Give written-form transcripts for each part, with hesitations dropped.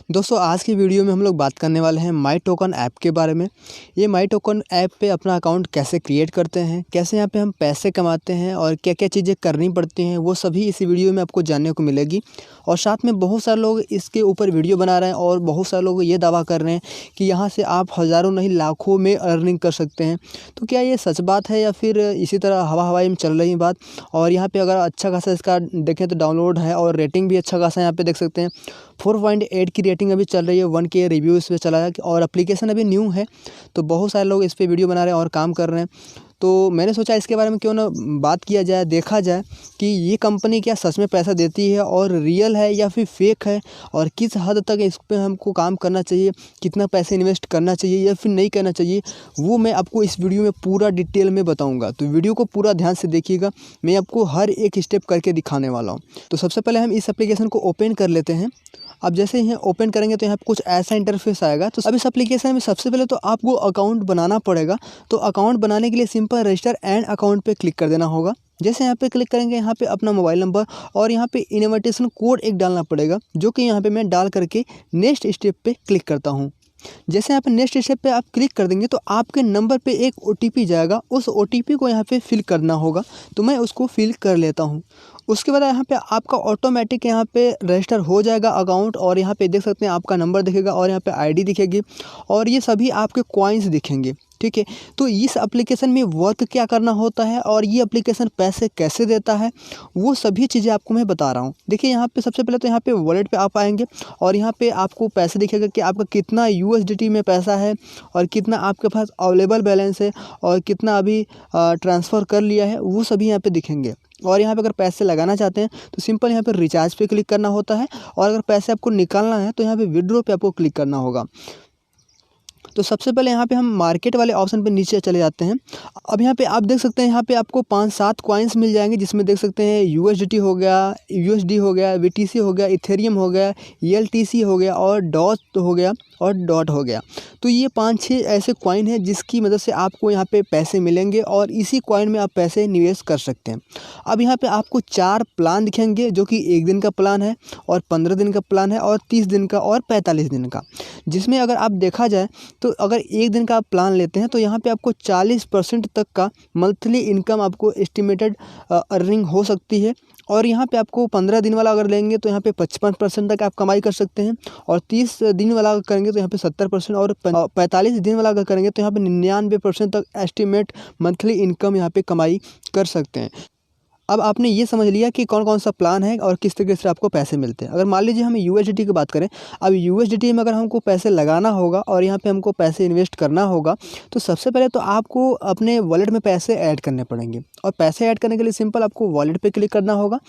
दोस्तों आज की वीडियो में हम लोग बात करने वाले हैं माई टोकन ऐप के बारे में। ये माई टोकन ऐप पे अपना अकाउंट कैसे क्रिएट करते हैं, कैसे यहाँ पे हम पैसे कमाते हैं और क्या क्या चीज़ें करनी पड़ती हैं, वो सभी इसी वीडियो में आपको जानने को मिलेगी। और साथ में बहुत सारे लोग इसके ऊपर वीडियो बना रहे हैं और बहुत सारे लोग ये दावा कर रहे हैं कि यहाँ से आप हज़ारों नहीं लाखों में अर्निंग कर सकते हैं। तो क्या ये सच बात है या फिर इसी तरह हवाई में चल रही बात? और यहाँ पे अगर अच्छा खासा इसका देखें तो डाउनलोड है और रेटिंग भी अच्छा खासा यहाँ पे देख सकते हैं। 4.8 की रेटिंग अभी चल रही है, 1 के रिव्यू इस पे चला है और एप्लीकेशन अभी न्यू है, तो बहुत सारे लोग इस पे वीडियो बना रहे हैं और काम कर रहे हैं। तो मैंने सोचा इसके बारे में क्यों ना बात किया जाए, देखा जाए कि ये कंपनी क्या सच में पैसा देती है और रियल है या फिर फेक है, और किस हद तक इस पे हमको काम करना चाहिए, कितना पैसे इन्वेस्ट करना चाहिए या फिर नहीं करना चाहिए, वो मैं आपको इस वीडियो में पूरा डिटेल में बताऊँगा। तो वीडियो को पूरा ध्यान से देखिएगा, मैं आपको हर एक स्टेप करके दिखाने वाला हूँ। तो सबसे पहले हम इस एप्लीकेशन को ओपन कर लेते हैं। अब जैसे ही ओपन करेंगे तो यहाँ पे कुछ ऐसा इंटरफेस आएगा। तो अब इस एप्लीकेशन में सबसे पहले तो आपको अकाउंट बनाना पड़ेगा। तो अकाउंट बनाने के लिए सिंपल रजिस्टर एंड अकाउंट पे क्लिक कर देना होगा। जैसे यहाँ पे क्लिक करेंगे, यहाँ पे अपना मोबाइल नंबर और यहाँ पे इन्विटेशन कोड एक डालना पड़ेगा, जो कि यहाँ पे मैं डाल करके नेक्स्ट स्टेप पे क्लिक करता हूँ। जैसे यहाँ पे नेक्स्ट स्टेप पे आप क्लिक कर देंगे तो आपके नंबर पे एक OTP जाएगा, उस OTP को यहाँ पे फिल करना होगा। तो मैं उसको फिल कर लेता हूँ। उसके बाद यहाँ पे आपका ऑटोमेटिक यहाँ पे रजिस्टर हो जाएगा अकाउंट, और यहाँ पे देख सकते हैं आपका नंबर दिखेगा और यहाँ पे ID दिखेगी और ये सभी आपके कॉइन्स दिखेंगे। ठीक है, तो इस एप्लीकेशन में वर्क क्या करना होता है और ये एप्लीकेशन पैसे कैसे देता है, वो सभी चीज़ें आपको मैं बता रहा हूँ। देखिए यहाँ पे सबसे पहले तो यहाँ पे वॉलेट पे आप आएंगे और यहाँ पे आपको पैसे दिखेगा कि आपका कितना USDT में पैसा है और कितना आपके पास अवेलेबल बैलेंस है और कितना अभी ट्रांसफ़र कर लिया है, वो सभी यहाँ पे दिखेंगे। और यहाँ पे अगर पैसे लगाना चाहते हैं तो सिंपल यहाँ पे रिचार्ज पे क्लिक करना होता है, और अगर पैसे आपको निकालना है तो यहाँ पे विड्रॉ पे आपको क्लिक करना होगा। तो सबसे पहले यहाँ पे हम मार्केट वाले ऑप्शन पे नीचे चले जाते हैं। अब यहाँ पे आप देख सकते हैं, यहाँ पे आपको 5-7 कॉइन्स मिल जाएंगे, जिसमें देख सकते हैं USDT हो गया, USD हो गया, VTC हो गया, इथेरियम हो गया, ELTC हो गया और डॉट हो गया और डॉट हो गया। तो ये 5-6 ऐसे कॉइन हैं जिसकी मदद से आपको यहाँ पे पैसे मिलेंगे और इसी कॉइन में आप पैसे निवेश कर सकते हैं। अब यहाँ पे आपको 4 प्लान दिखेंगे, जो कि 1 दिन का प्लान है और 15 दिन का प्लान है और 30 दिन का और 45 दिन का। जिसमें अगर आप देखा जाए तो अगर 1 दिन का आप प्लान लेते हैं तो यहाँ पे आपको 40% तक का मंथली इनकम आपको एस्टिमेटेड अर्निंग हो सकती है। और यहाँ पे आपको 15 दिन वाला अगर लेंगे तो यहाँ पे 55% तक आप कमाई कर सकते हैं, और 30 दिन वाला अगर करेंगे तो यहाँ पे 70%, और 45 दिन वाला अगर करेंगे तो यहाँ पे 99% तक एस्टिमेट मंथली इनकम यहाँ पे कमाई कर सकते हैं। अब आपने ये समझ लिया कि कौन कौन सा प्लान है और किस तरीके से आपको पैसे मिलते हैं। अगर मान लीजिए हम USDT की बात करें, अब USDT में अगर हमको पैसे लगाना होगा और यहाँ पे हमको पैसे इन्वेस्ट करना होगा, तो सबसे पहले तो आपको अपने वॉलेट में पैसे ऐड करने पड़ेंगे। और पैसे ऐड करने के लिए सिंपल आपको वॉलेट पे क्लिक करना होगा।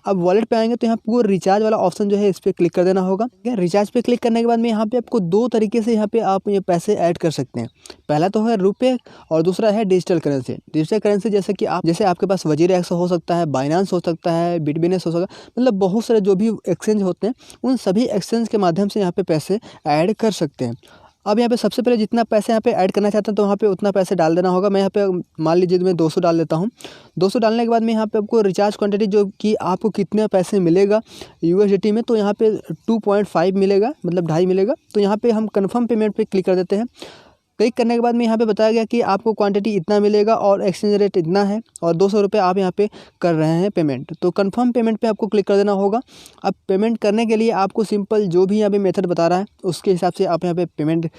अब वॉलेट पे आएंगे तो यहाँ आपको रिचार्ज वाला ऑप्शन जो है इस पर क्लिक कर देना होगा। रिचार्ज पे क्लिक करने के बाद में यहाँ पे आपको 2 तरीके से यहाँ पे आप ये पैसे ऐड कर सकते हैं। पहला तो है रुपये और दूसरा है डिजिटल करेंसी। डिजिटल करेंसी जैसे आपके पास वजीर हो सकता है, बाइनेंस हो सकता है, बिटबिनेस हो सकता है, मतलब बहुत सारे जो भी एक्सचेंज होते हैं उन सभी एक्सचेंज के माध्यम से यहाँ पे पैसे ऐड कर सकते हैं। अब यहाँ पे सबसे पहले जितना पैसे यहाँ पे ऐड करना चाहते हैं तो वहाँ पे उतना पैसे डाल देना होगा। मैं यहाँ पे मान लीजिए मैं 200 डाल देता हूँ। 200 डालने के बाद में यहाँ पे आपको रिचार्ज क्वांटिटी जो कि आपको कितने पैसे मिलेगा USDT में, तो यहाँ पे 2.5 मिलेगा, मतलब 2.5 मिलेगा। तो यहाँ पे हम कन्फर्म पेमेंट पे क्लिक कर देते हैं। क्लिक करने के बाद में यहाँ पे बताया गया कि आपको क्वांटिटी इतना मिलेगा और एक्सचेंज रेट इतना है और 200 रुपये आप यहाँ पे कर रहे हैं पेमेंट। तो कंफर्म पेमेंट पे आपको क्लिक कर देना होगा। अब पेमेंट करने के लिए आपको सिंपल जो भी यहाँ पे मेथड बता रहा है उसके हिसाब से आप यहाँ पे पेमेंट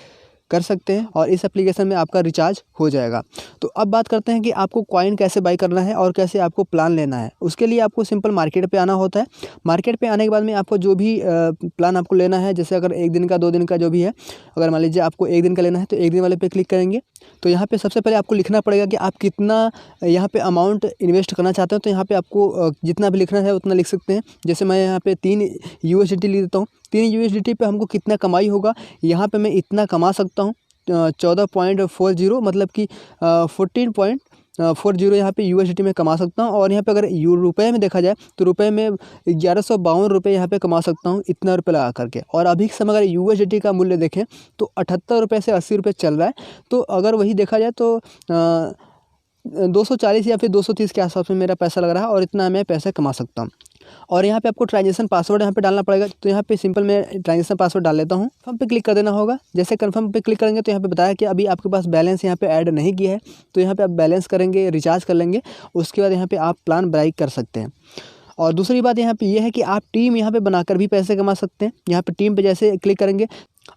कर सकते हैं और इस एप्लीकेशन में आपका रिचार्ज हो जाएगा। तो अब बात करते हैं कि आपको कॉइन कैसे बाई करना है और कैसे आपको प्लान लेना है। उसके लिए आपको सिंपल मार्केट पे आना होता है। मार्केट पे आने के बाद में आपको जो भी प्लान आपको लेना है, जैसे अगर 1 दिन का 2 दिन का जो भी है, अगर मान लीजिए आपको 1 दिन का लेना है तो 1 दिन वाले पे क्लिक करेंगे। तो यहाँ पे सबसे पहले आपको लिखना पड़ेगा कि आप कितना यहाँ पे अमाउंट इन्वेस्ट करना चाहते हो। तो यहाँ पे आपको जितना भी लिखना है उतना लिख सकते हैं। जैसे मैं यहाँ पे 3 USDT लिख देता हूँ। 3 USDT पे हमको कितना कमाई होगा, यहाँ पे मैं इतना कमा सकता हूँ 14.40, मतलब कि 14.40 यहाँ पे USDT में कमा सकता हूँ। और यहाँ पे अगर रुपये में देखा जाए तो रुपये में 1152 रुपये यहाँ पे कमा सकता हूँ, इतना रुपये लगा करके। और अभी के समय अगर USDT का मूल्य देखें तो 78 रुपये से 80 रुपये चल रहा है। तो अगर वही देखा जाए तो 240 या फिर 230 के आसपास में मेरा पैसा लग रहा है और इतना मैं पैसा कमा सकता हूँ। और यहाँ पे आपको ट्रांजेक्शन पासवर्ड यहाँ पे डालना पड़ेगा। तो यहाँ पे सिंपल मैं ट्रांजेक्शन पासवर्ड डाल लेता हूँ। कन्फर्म पे क्लिक कर देना होगा। जैसे कन्फर्म पे क्लिक करेंगे तो यहाँ पे बताया कि अभी आपके पास बैलेंस यहाँ पे ऐड नहीं किया है, तो यहाँ पे आप बैलेंस करेंगे, रिचार्ज कर लेंगे, उसके बाद यहाँ पे आप प्लान बाई कर सकते हैं। और दूसरी बात यहाँ पे ये है कि आप टीम यहाँ पे बनाकर भी पैसे कमा सकते हैं। यहाँ पे टीम पे जैसे क्लिक करेंगे,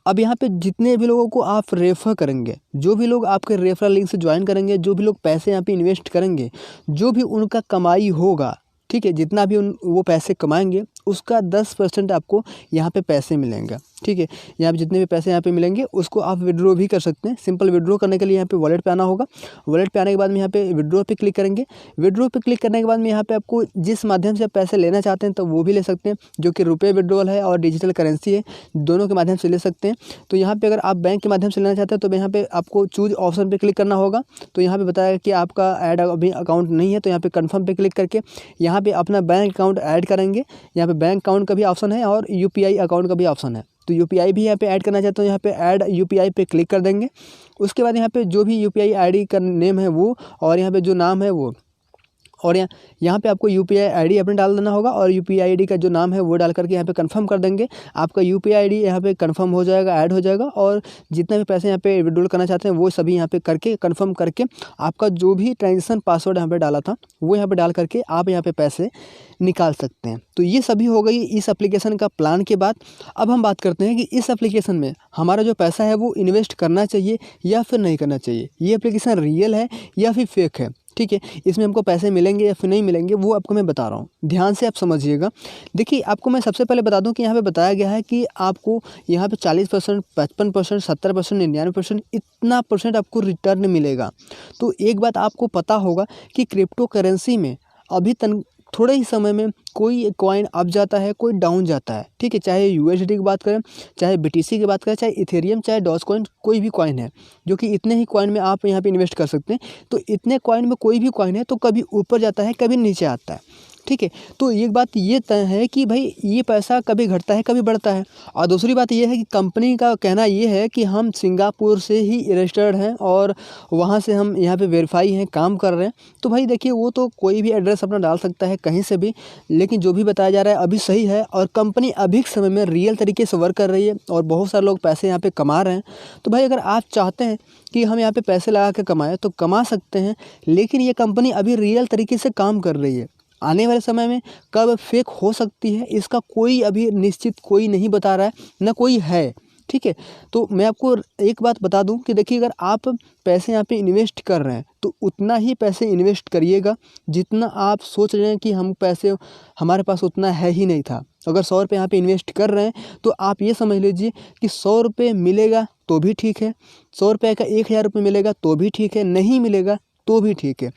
अब यहाँ पे जितने भी लोगों को आप रेफर करेंगे, जो भी लोग आपके रेफरल लिंक से ज्वाइन करेंगे, जो भी लोग पैसे यहाँ पे इन्वेस्ट करेंगे, जो भी उनका कमाई होगा, ठीक है, जितना भी वो पैसे कमाएंगे उसका 10% आपको यहाँ पे पैसे मिलेंगे। ठीक है, यहाँ पे जितने भी पैसे यहाँ पे मिलेंगे उसको आप विड्रॉ भी कर सकते हैं। सिंपल विड्रॉ करने के लिए यहाँ पे वॉलेट पे आना होगा। वॉलेट पे आने के बाद में यहाँ पे विड्रॉ पे क्लिक करेंगे। विड्रॉ पे क्लिक करने के बाद में यहाँ पे आपको जिस माध्यम से आप पैसे लेना चाहते हैं तो वो भी ले सकते हैं, जो कि रुपये विड्रॉल है और डिजिटल करेंसी है, दोनों के माध्यम से ले सकते हैं। तो यहाँ पे अगर आप बैंक के माध्यम से लेना चाहते हैं तो यहाँ पे आपको चूज ऑप्शन पे क्लिक करना होगा। तो यहाँ पे बताया कि आपका ऐड अभी अकाउंट नहीं है, तो यहाँ पे कन्फर्म पे क्लिक करके यहाँ पे अपना बैंक अकाउंट ऐड करेंगे। यहाँ पे बैंक अकाउंट का भी ऑप्शन है और UPI अकाउंट का भी ऑप्शन है। तो UPI भी यहाँ पे ऐड करना चाहते हो, यहाँ पे ऐड UPI पे क्लिक कर देंगे। उसके बाद यहाँ पे जो भी UPI ID का नेम है वो, और यहाँ पे जो नाम है वो, और यहाँ पे आपको UPI ID अपने डाल देना होगा और UPI ID का जो नाम है वो डाल करके यहाँ पे कंफर्म कर देंगे। आपका UPI ID यहाँ पे कंफर्म हो जाएगा, ऐड हो जाएगा, और जितना भी पैसे यहाँ पे विड्रॉल करना चाहते हैं वो सभी यहाँ पे करके कंफर्म करके आपका जो भी ट्रांजेक्शन पासवर्ड यहाँ पे डाला था वो यहाँ पे डाल करके आप यहाँ पे पैसे निकाल सकते हैं। तो ये सभी हो गई इस एप्लीकेशन का प्लान के बाद। अब हम बात करते हैं कि इस एप्लीकेशन में हमारा जो पैसा है वो इन्वेस्ट करना चाहिए या फिर नहीं करना चाहिए। ये एप्लीकेशन रियल है या फिर फेक है, ठीक है, इसमें हमको पैसे मिलेंगे या फिर नहीं मिलेंगे वो आपको मैं बता रहा हूँ, ध्यान से आप समझिएगा। देखिए, आपको मैं सबसे पहले बता दूं कि यहाँ पे बताया गया है कि आपको यहाँ पे 40%, 55%, 70%, 99% इतना परसेंट आपको रिटर्न मिलेगा। तो एक बात आपको पता होगा कि क्रिप्टो करेंसी में अभी थोड़े ही समय में कोई कॉइन अप जाता है, कोई डाउन जाता है, ठीक है, चाहे USD की बात करें, चाहे BTC की बात करें, चाहे इथेरियम, चाहे डॉजकॉइन, कोई भी कॉइन है, जो कि इतने ही कॉइन में आप यहाँ पे इन्वेस्ट कर सकते हैं। तो इतने कॉइन में कोई भी कॉइन है तो कभी ऊपर जाता है, कभी नीचे आता है, ठीक है। तो एक बात ये तय है कि भाई ये पैसा कभी घटता है, कभी बढ़ता है। और दूसरी बात ये है कि कंपनी का कहना ये है कि हम सिंगापुर से ही रजिस्टर्ड हैं और वहाँ से हम यहाँ पे वेरीफाई हैं, काम कर रहे हैं। तो भाई देखिए, वो तो कोई भी एड्रेस अपना डाल सकता है कहीं से भी, लेकिन जो भी बताया जा रहा है अभी सही है और कंपनी अभी के समय में रियल तरीके से वर्क कर रही है और बहुत सारे लोग पैसे यहाँ पे कमा रहे हैं। तो भाई अगर आप चाहते हैं कि हम यहाँ पे पैसे लगा के कमाएं तो कमा सकते हैं, लेकिन ये कंपनी अभी रियल तरीके से काम कर रही है। आने वाले समय में कब फेक हो सकती है इसका कोई अभी निश्चित कोई नहीं बता रहा है, ना कोई है, ठीक है। तो मैं आपको एक बात बता दूं कि देखिए, अगर आप पैसे यहाँ पे इन्वेस्ट कर रहे हैं तो उतना ही पैसे इन्वेस्ट करिएगा जितना आप सोच रहे हैं कि हम पैसे हमारे पास उतना है ही नहीं था। अगर 100 रुपये यहाँ पे इन्वेस्ट कर रहे हैं तो आप ये समझ लीजिए कि 100 रुपये मिलेगा तो भी ठीक है, 100 रुपये का 1000 रुपये मिलेगा तो भी ठीक है, नहीं मिलेगा तो भी ठीक है।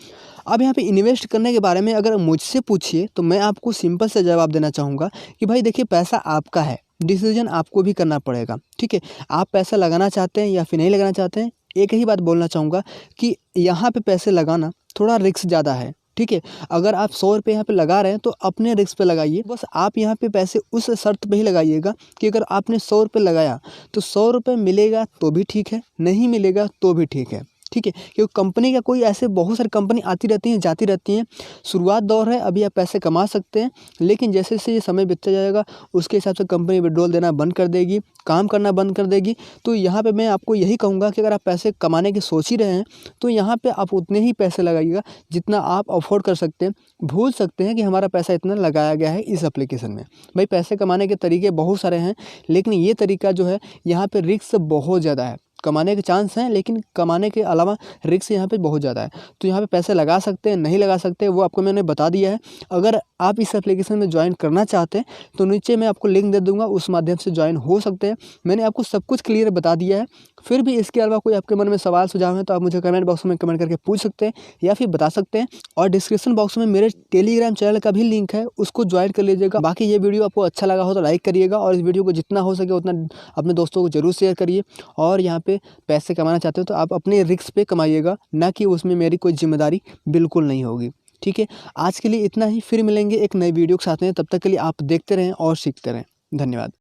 अब यहाँ पे इन्वेस्ट करने के बारे में अगर मुझसे पूछिए तो मैं आपको सिंपल से जवाब देना चाहूँगा कि भाई देखिए, पैसा आपका है, डिसीजन आपको भी करना पड़ेगा, ठीक है। आप पैसा लगाना चाहते हैं या फिर नहीं लगाना चाहते हैं। एक ही बात बोलना चाहूँगा कि यहाँ पे पैसे लगाना थोड़ा रिस्क ज़्यादा है, ठीक है। अगर आप 100 रुपये यहाँ पे लगा रहे हैं तो अपने रिस्क पे लगाइए। बस आप यहाँ पे पैसे उस शर्त पे ही लगाइएगा कि अगर आपने 100 रुपये लगाया तो 100 रुपये मिलेगा तो भी ठीक है, नहीं मिलेगा तो भी ठीक है, ठीक है। क्योंकि कंपनी का कोई ऐसे बहुत सारी कंपनी आती रहती हैं, जाती रहती हैं। शुरुआत दौर है, अभी आप पैसे कमा सकते हैं, लेकिन जैसे जैसे ये समय बीतता जाएगा उसके हिसाब से कंपनी विड्रॉल देना बंद कर देगी, काम करना बंद कर देगी। तो यहाँ पे मैं आपको यही कहूँगा कि अगर आप पैसे कमाने की सोच ही रहे हैं तो यहाँ पे आप उतने ही पैसे लगाइएगा जितना आप अफोर्ड कर सकते हैं। भूल सकते हैं कि हमारा पैसा इतना लगाया गया है इस एप्लीकेशन में। भाई पैसे कमाने के तरीके बहुत सारे हैं, लेकिन ये तरीका जो है यहाँ पे रिस्क बहुत ज़्यादा है। कमाने के चांस हैं, लेकिन कमाने के अलावा रिस्क यहाँ पे बहुत ज़्यादा है। तो यहाँ पे पैसे लगा सकते हैं, नहीं लगा सकते, वो आपको मैंने बता दिया है। अगर आप इस एप्लीकेशन में ज्वाइन करना चाहते हैं तो नीचे मैं आपको लिंक दे दूँगा, उस माध्यम से ज्वाइन हो सकते हैं। मैंने आपको सब कुछ क्लियर बता दिया है। फिर भी इसके अलावा कोई आपके मन में सवाल सुझाव है तो आप मुझे कमेंट बॉक्स में कमेंट करके पूछ सकते हैं या फिर बता सकते हैं। और डिस्क्रिप्शन बॉक्स में मेरे टेलीग्राम चैनल का भी लिंक है, उसको ज्वाइन कर लीजिएगा। बाकी ये वीडियो आपको अच्छा लगा हो तो लाइक करिएगा और इस वीडियो को जितना हो सके उतना अपने दोस्तों को जरूर शेयर करिए। और यहाँ पे पैसे कमाना चाहते हो तो आप अपने रिस्क पे कमाइएगा, ना कि उसमें मेरी कोई जिम्मेदारी बिल्कुल नहीं होगी, ठीक है। आज के लिए इतना ही, फिर मिलेंगे एक नई वीडियो के साथ में। तब तक के लिए आप देखते रहें और सीखते रहें। धन्यवाद।